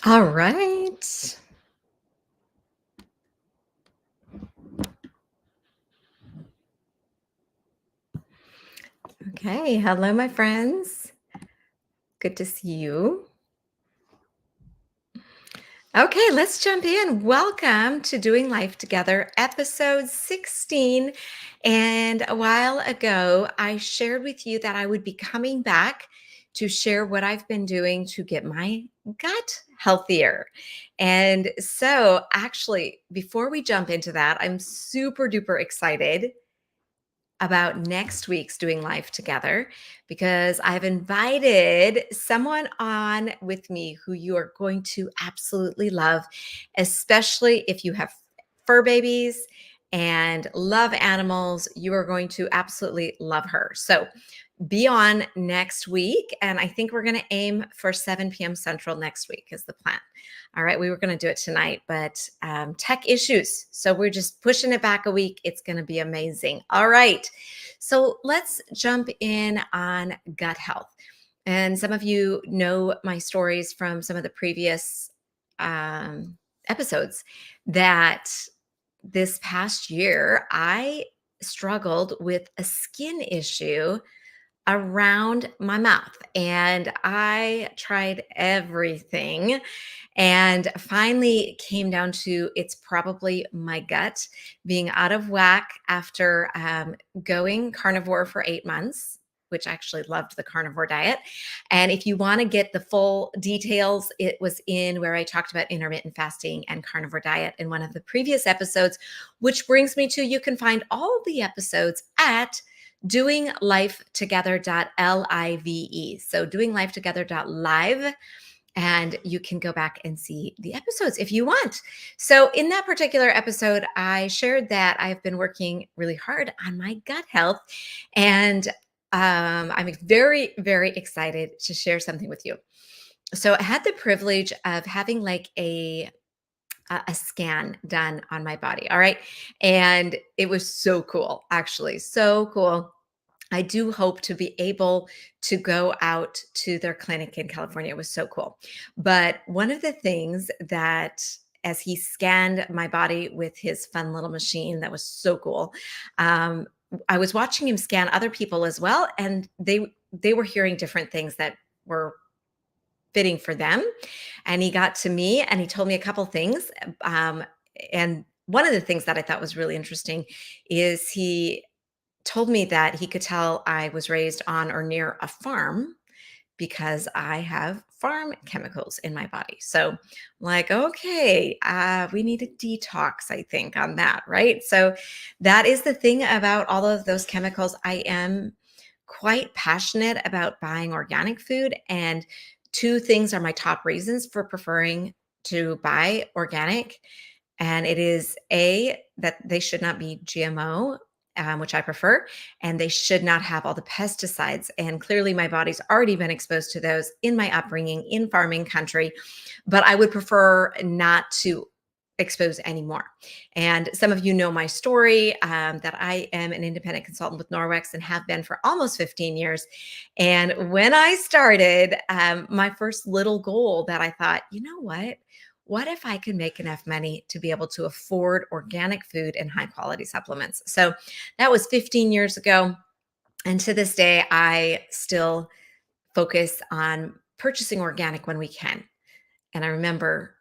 All right. Okay. Hello, my friends. Good to see you. Okay, let's jump in. Welcome to Doing Life Together, episode 16. And a while ago, I shared with you that I would be coming back to share what I've been doing to get my gut healthier. And so, actually, before we jump into that, I'm super duper excited about next week's Doing Life Together because I've invited someone on with me who you are going to absolutely love, especially if you have fur babies and love animals. You are going to absolutely love her. So be on next week. And I think we're going to aim for 7 p.m. Central next week is the plan. All right. We were going to do it tonight, but tech issues. So we're just pushing it back a week. It's going to be amazing. All right. So let's jump in on gut health. And some of you know my stories from some of the previous episodes that this past year, I struggled with a skin issue around my mouth. And I tried everything and finally came down to it's probably my gut being out of whack after going carnivore for 8 months. Which I actually loved the carnivore diet. And if you want to get the full details, it was in where I talked about intermittent fasting and carnivore diet in one of the previous episodes, which brings me to you can find all the episodes at doinglifetogether.live. So doinglifetogether.live. And you can go back and see the episodes if you want. So, in that particular episode, I shared that I've been working really hard on my gut health. And I'm very, very excited to share something with you. So, I had the privilege of having like a scan done on my body. All right. And it was so cool, actually, so cool. I do hope to be able to go out to their clinic in California. It was so cool. But one of the things that as he scanned my body with his fun little machine that was so cool, um, I was watching him scan other people as well, and they were hearing different things that were fitting for them. And he got to me and he told me a couple things. And one of the things that I thought was really interesting is he told me that he could tell I was raised on or near a farm because I have farm chemicals in my body. So, like, okay, we need a detox, I think, on that, right? So, that is the thing about all of those chemicals. I am quite passionate about buying organic food. And two things are my top reasons for preferring to buy organic. And it is A, that they should not be GMO, which I prefer, and they should not have all the pesticides. And clearly, my body's already been exposed to those in my upbringing in farming country, but I would prefer not to expose anymore. And some of you know my story that I am an independent consultant with Norwex and have been for almost 15 years. And when I started, my first little goal that I thought, you know what? What if I could make enough money to be able to afford organic food and high quality supplements? So that was 15 years ago. And to this day, I still focus on purchasing organic when we can. And I remember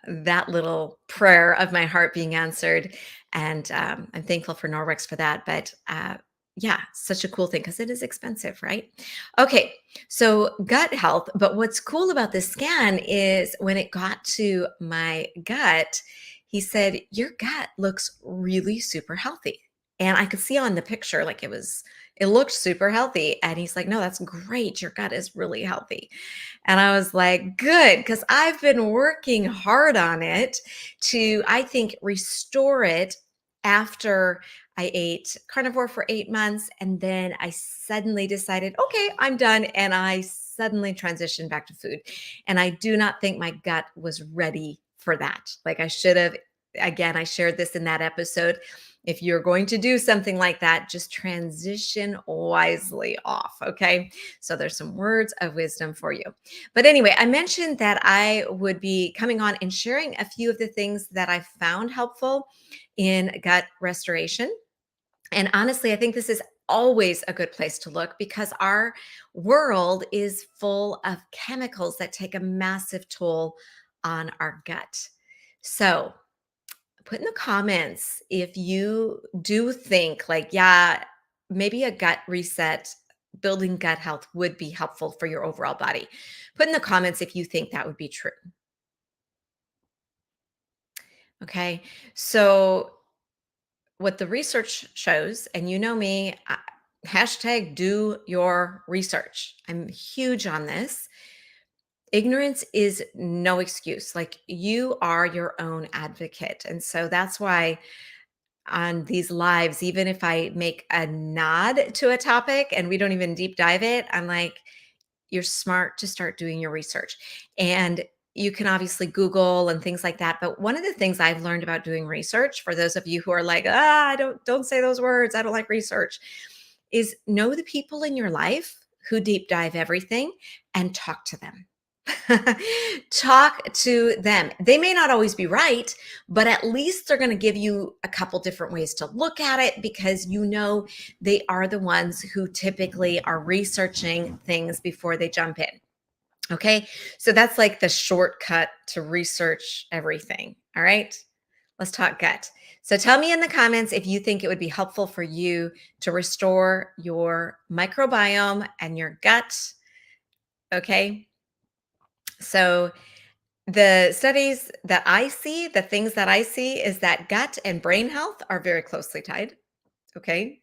that little prayer of my heart being answered. And I'm thankful for Norwex for that. But yeah, such a cool thing because it is expensive, right? Okay, so gut health. But what's cool about this scan is when it got to my gut, he said, your gut looks really super healthy. And I could see on the picture, like it looked super healthy. And he's like, no, that's great. Your gut is really healthy. And I was like, good, because I've been working hard on it to, I think, restore it after I ate carnivore for 8 months. And then I suddenly decided, okay, I'm done. And I suddenly transitioned back to food. And I do not think my gut was ready for that. Like I should have. again, I shared this in that episode. If you're going to do something like that, just transition wisely off. Okay. So there's some words of wisdom for you. But anyway, I mentioned that I would be coming on and sharing a few of the things that I found helpful in gut restoration. And honestly, I think this is always a good place to look because our world is full of chemicals that take a massive toll on our gut. So, put in the comments if you do think, like, yeah, maybe a gut reset, building gut health would be helpful for your overall body. Put in the comments if you think that would be true. Okay. So, what the research shows, and you know me, hashtag do your research. I'm huge on this. Ignorance is no excuse. Like, you are your own advocate. And so that's why on these lives, even if I make a nod to a topic and we don't even deep dive it, I'm like, you're smart to start doing your research. And you can obviously Google and things like that. But one of the things I've learned about doing research, for those of you who are like, I don't say those words, I don't like research, is know the people in your life who deep dive everything and talk to them. Talk to them. They may not always be right, but at least they're going to give you a couple different ways to look at it because you know they are the ones who typically are researching things before they jump in. Okay. So that's like the shortcut to research everything. All right. Let's talk gut. So tell me in the comments if you think it would be helpful for you to restore your microbiome and your gut. Okay. So the studies that I see, the things that I see is that gut and brain health are very closely tied. Okay.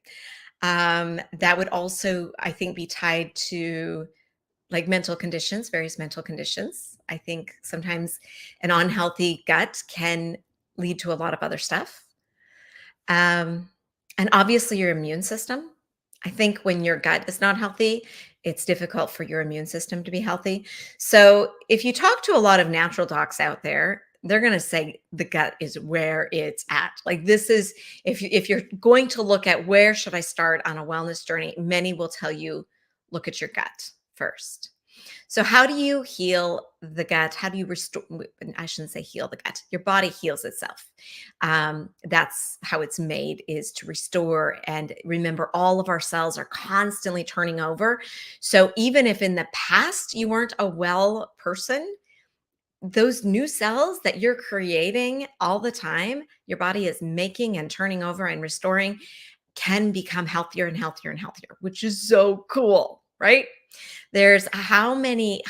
That would also, I think, be tied to like mental conditions, various mental conditions. I think sometimes an unhealthy gut can lead to a lot of other stuff. Um, and obviously, your immune system. I think when your gut is not healthy, it's difficult for your immune system to be healthy. So, if you talk to a lot of natural docs out there, they're going to say the gut is where it's at. Like, this is, if you're going to look at where should I start on a wellness journey, many will tell you look at your gut first. So, how do you heal the gut? How do you restore? I shouldn't say heal the gut. Your body heals itself. That's how it's made, is to restore. And remember, all of our cells are constantly turning over. So, even if in the past you weren't a well person, those new cells that you're creating all the time, your body is making and turning over and restoring, can become healthier and healthier and healthier, which is so cool, right? There's how many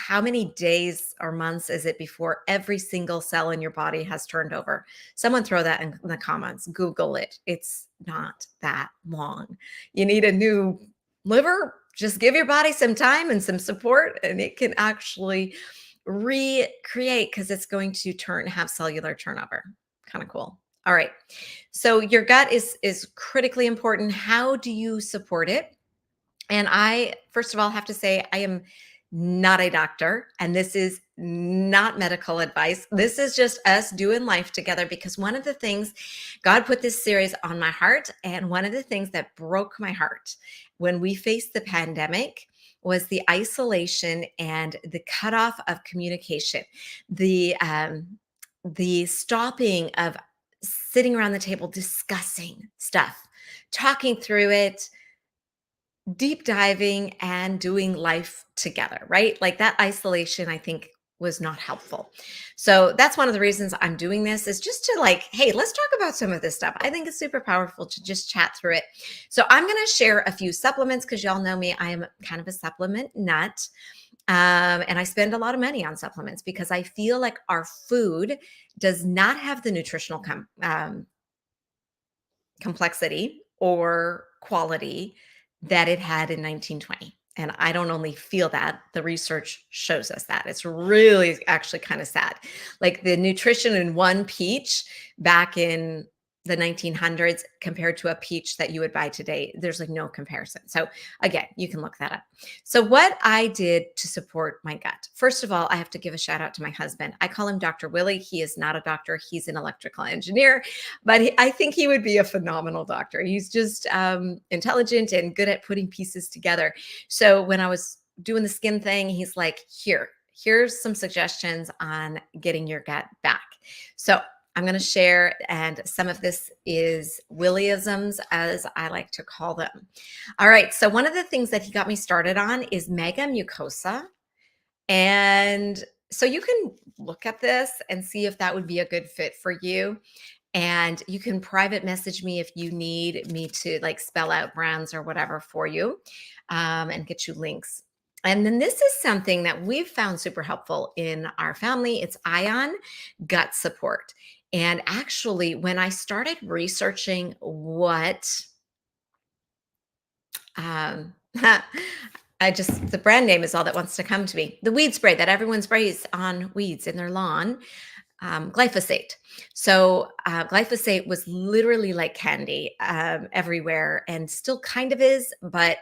days or months is it before every single cell in your body has turned over? Someone throw that in the comments. Google it. It's not that long. You need a new liver? Just give your body some time and some support, and it can actually recreate because it's going to have cellular turnover. Kind of cool. All right. So your gut is critically important. How do you support it? And I, first of all, have to say, I am not a doctor, and this is not medical advice. This is just us doing life together because one of the things, God put this series on my heart, and one of the things that broke my heart when we faced the pandemic was the isolation and the cutoff of communication, the stopping of sitting around the table discussing stuff, talking through it, deep diving and doing life together, right? Like that isolation, I think was not helpful. So that's one of the reasons I'm doing this, is just to like, hey, let's talk about some of this stuff. I think it's super powerful to just chat through it. So I'm going to share a few supplements because y'all know me. I am kind of a supplement nut. And I spend a lot of money on supplements because I feel like our food does not have the nutritional complexity or quality that it had in 1920. And I don't only feel that, the research shows us that. It's really actually kind of sad. Like the nutrition in one peach back in the 1900s compared to a peach that you would buy today. There's like no comparison. So again, you can look that up. So what I did to support my gut. First of all, I have to give a shout out to my husband. I call him Dr. Willie. He is not a doctor. He's an electrical engineer, but I think he would be a phenomenal doctor. He's just intelligent and good at putting pieces together. So when I was doing the skin thing, he's like, here's some suggestions on getting your gut back. So I'm going to share, and some of this is Willieisms, as I like to call them. All right. So one of the things that he got me started on is mega mucosa. And so you can look at this and see if that would be a good fit for you. And you can private message me if you need me to like spell out brands or whatever for you, and get you links. And then this is something that we've found super helpful in our family. It's ion gut support. And actually, when I started researching what, um, the brand name is all that wants to come to me. The weed spray that everyone sprays on weeds in their lawn, glyphosate. So glyphosate was literally like candy everywhere, and still kind of is. But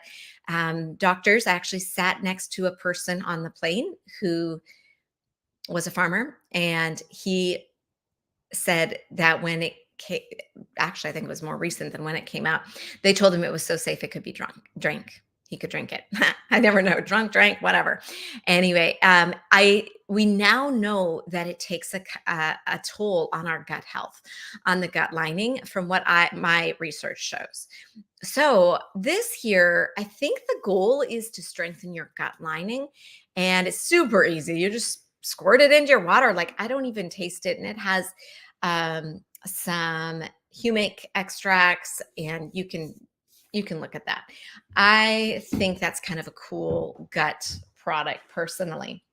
doctors actually sat next to a person on the plane who was a farmer, and he said that when it came, actually, I think it was more recent than when it came out, they told him it was so safe it could be drank. He could drink it. I never know, drunk, drank, whatever. Anyway, we now know that it takes a toll on our gut health, on the gut lining, from what my research shows. So this here, I think the goal is to strengthen your gut lining, and it's super easy. You just squirt it into your water. Like, I don't even taste it, and it has some humic extracts, and you can look at that. I think that's kind of a cool gut product personally.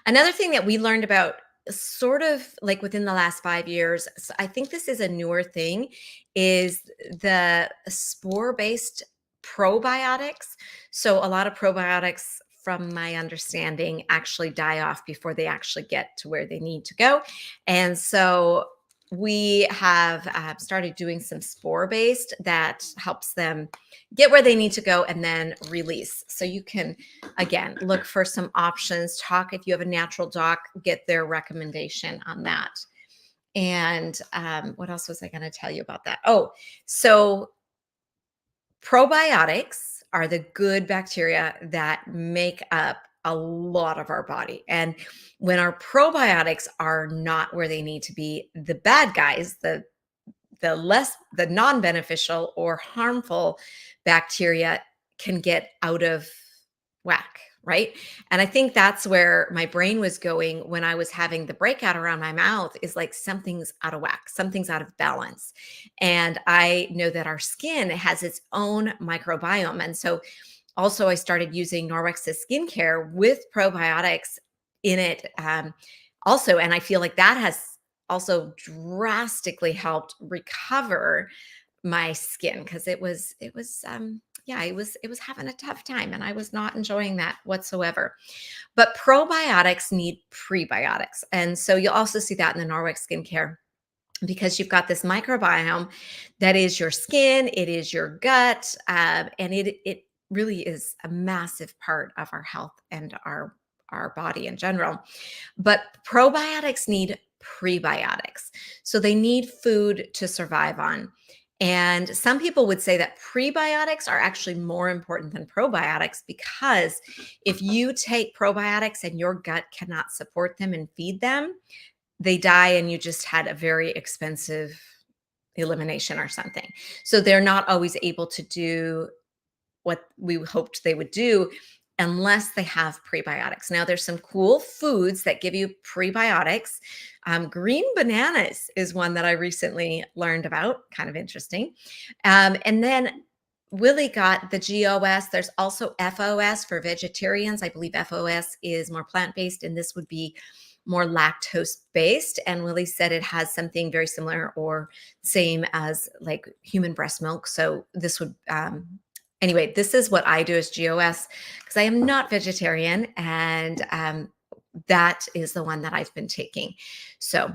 Another thing that we learned about sort of like within the last 5 years, so I think this is a newer thing, is the spore-based probiotics. So a lot of probiotics, from my understanding, actually die off before they actually get to where they need to go. And so we have started doing some spore-based that helps them get where they need to go and then release. So you can, again, look for some options. Talk, if you have a natural doc, get their recommendation on that. And what else was I going to tell you about that? Oh, so probiotics are the good bacteria that make up a lot of our body. And when our probiotics are not where they need to be, the bad guys, the non-beneficial or harmful bacteria, can get out of whack, right? And I think that's where my brain was going when I was having the breakout around my mouth, is like something's out of whack, something's out of balance. And I know that our skin has its own microbiome. And so also I started using Norwex's skincare with probiotics in it, also. And I feel like that has also drastically helped recover my skin, because it was having a tough time, and I was not enjoying that whatsoever. But probiotics need prebiotics. And so you'll also see that in the Norwex skincare, because you've got this microbiome that is your skin, it is your gut, and it really is a massive part of our health and our body in general. But probiotics need prebiotics. So they need food to survive on. And some people would say that prebiotics are actually more important than probiotics, because if you take probiotics and your gut cannot support them and feed them, they die, and you just had a very expensive elimination or something. So they're not always able to do what we hoped they would do unless they have prebiotics. Now, there's some cool foods that give you prebiotics. Green bananas is one that I recently learned about, kind of interesting. And then Willie got the GOS. There's also FOS for vegetarians. I believe FOS is more plant-based, and this would be more lactose-based. And Willie said it has something very similar or same as like human breast milk. So this would, anyway, this is what I do as GOS, because I am not vegetarian, and that is the one that I've been taking. So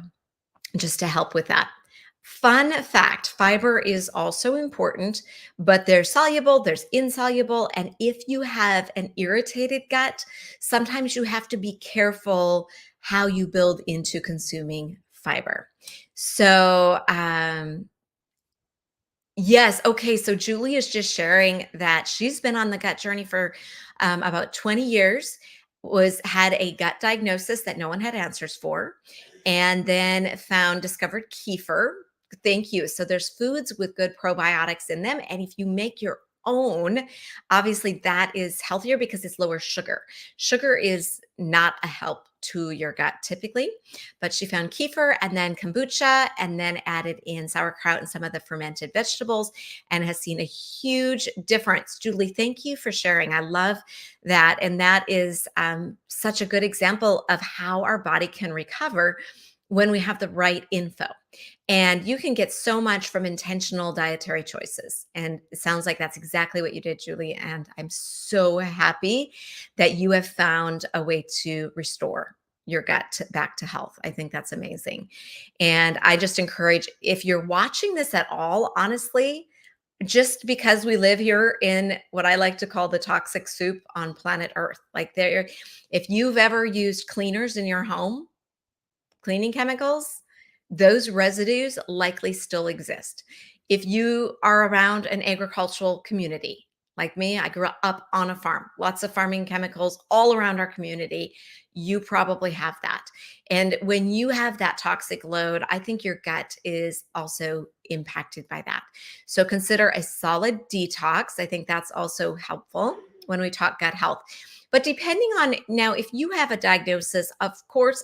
just to help with that. Fun fact, fiber is also important, but there's soluble, there's insoluble, and if you have an irritated gut, sometimes you have to be careful how you build into consuming fiber. So, yes. Okay. So Julie is just sharing that she's been on the gut journey for about 20 years, was had a gut diagnosis that no one had answers for, and then discovered kefir. Thank you. So there's foods with good probiotics in them. And if you make your own, obviously that is healthier because it's lower sugar. Sugar is not a help to your gut typically, but she found kefir and then kombucha and then added in sauerkraut and some of the fermented vegetables and has seen a huge difference. Julie, thank you for sharing. I love that. And that is such a good example of how our body can recover when we have the right info. And you can get so much from intentional dietary choices. And it sounds like that's exactly what you did, Julie. And I'm so happy that you have found a way to restore your back to health. I think that's amazing. And I just encourage, if you're watching this at all, honestly, just because we live here in what I like to call the toxic soup on planet Earth, like there, if you've ever used cleaners in your home, cleaning chemicals, those residues likely still exist. If you are around an agricultural community, like me, I grew up on a farm, lots of farming chemicals all around our community. You probably have that. And when you have that toxic load, I think your gut is also impacted by that. So consider a solid detox. I think that's also helpful when we talk gut health. But depending on now, if you have a diagnosis, of course,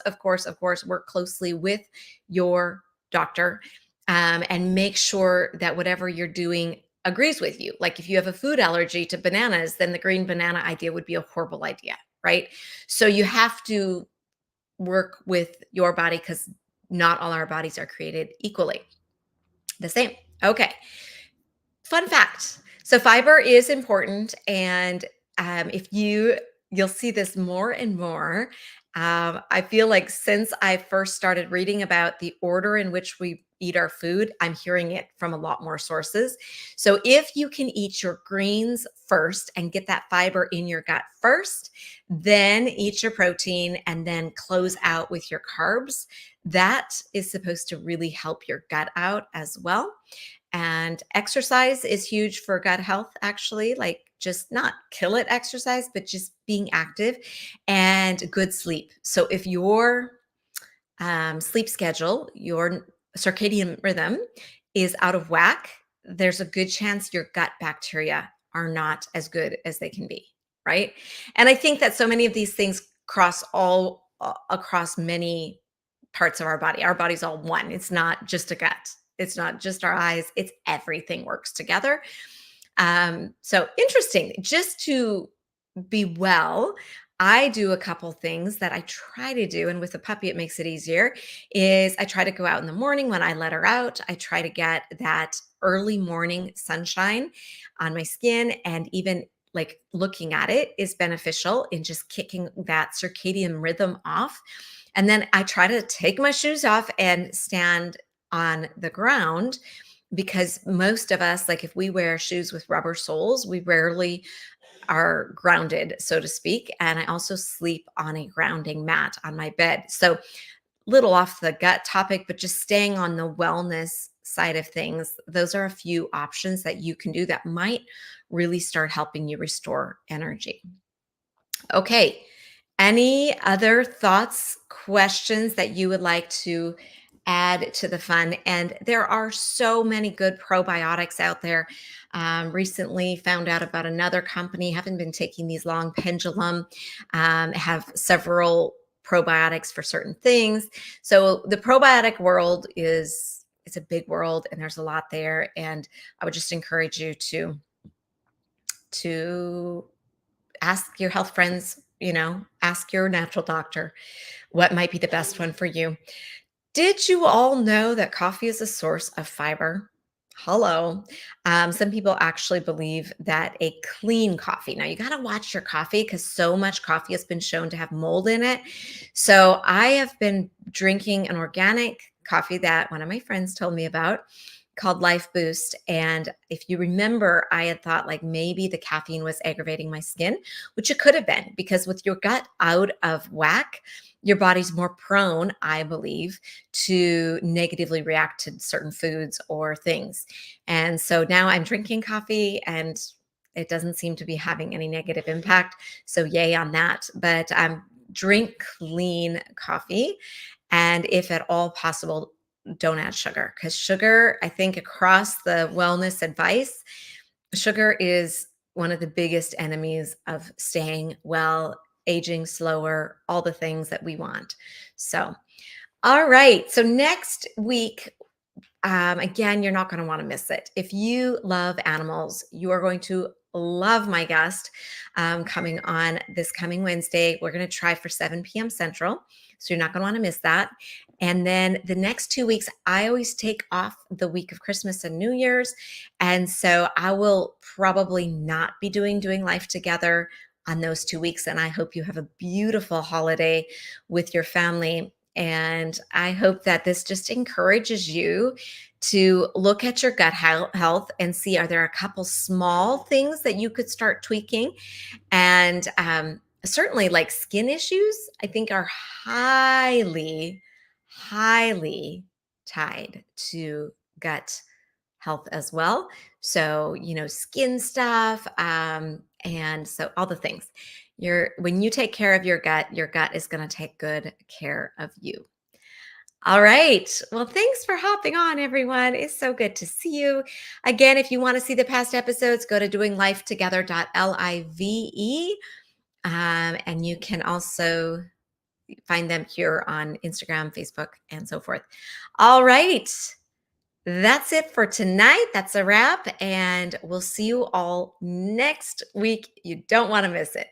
work closely with your doctor and make sure that whatever you're doing agrees with you. Like if you have a food allergy to bananas, then the green banana idea would be a horrible idea, right? So you have to work with your body because not all our bodies are created equally the same. Okay. Fun fact. So fiber is important, and if you'll see this more and more. I feel like since I first started reading about the order in which we eat our food, I'm hearing it from a lot more sources. So if you can eat your greens first and get that fiber in your gut first, then eat your protein and then close out with your carbs, that is supposed to really help your gut out as well. And exercise is huge for gut health, actually, like just not kill it exercise, but just being active and good sleep. So if your sleep schedule, your circadian rhythm is out of whack, there's a good chance your gut bacteria are not as good as they can be, right? And I think that so many of these things cross all across many parts of our body. Our body's all one. It's not just a gut. It's not just our eyes. It's everything works together. So interesting. Just to be well, I do a couple things that I try to do, and with a puppy, it makes it easier. Is I try to go out in the morning when I let her out. I try to get that early morning sunshine on my skin, and even like looking at it is beneficial in just kicking that circadian rhythm off. And then I try to take my shoes off and stand on the ground because most of us, like if we wear shoes with rubber soles, we rarely are grounded, so to speak. And I also sleep on a grounding mat on my bed. So, little off the gut topic, but just staying on the wellness side of things, those are a few options that you can do that might really start helping you restore energy. Okay. Any other thoughts, questions that you would like to add to the fun? And there are so many good probiotics out there. Recently found out about another company, haven't been taking these long pendulum, have several probiotics for certain things. So the probiotic world is it's a big world and there's a lot there. And I would just encourage you to ask your health friends, ask your natural doctor what might be the best one for you. Did you all know that coffee is a source of fiber? Hello. Some people actually believe that a clean coffee. Now, you got to watch your coffee because so much coffee has been shown to have mold in it. So, I have been drinking an organic coffee that one of my friends told me about called Life Boost. And if you remember, I had thought like maybe the caffeine was aggravating my skin, which it could have been because with your gut out of whack, your body's more prone, I believe, to negatively react to certain foods or things. And so now I'm drinking coffee and it doesn't seem to be having any negative impact. So, yay on that. But drink clean coffee. And if at all possible, don't add sugar because sugar, I think, across the wellness advice, sugar is one of the biggest enemies of staying well, aging slower, all the things that we want. So, all right. So, next week, again, you're not going to want to miss it. If you love animals, you are going to love my guest coming on this coming Wednesday. We're going to try for 7 p.m. Central. So you're not going to want to miss that. And then the next 2 weeks, I always take off the week of Christmas and New Year's. And so I will probably not be doing life together on those 2 weeks. And I hope you have a beautiful holiday with your family. And I hope that this just encourages you to look at your gut health and see, are there a couple small things that you could start tweaking? And certainly, like skin issues, I think are highly, highly tied to gut health as well. So, skin stuff, and so all the things. When you take care of your gut is going to take good care of you. All right. Well, thanks for hopping on, everyone. It's so good to see you. Again, if you want to see the past episodes, go to doinglifetogether.live. And you can also find them here on Instagram, Facebook, and so forth. All right. That's it for tonight. That's a wrap. And we'll see you all next week. You don't want to miss it.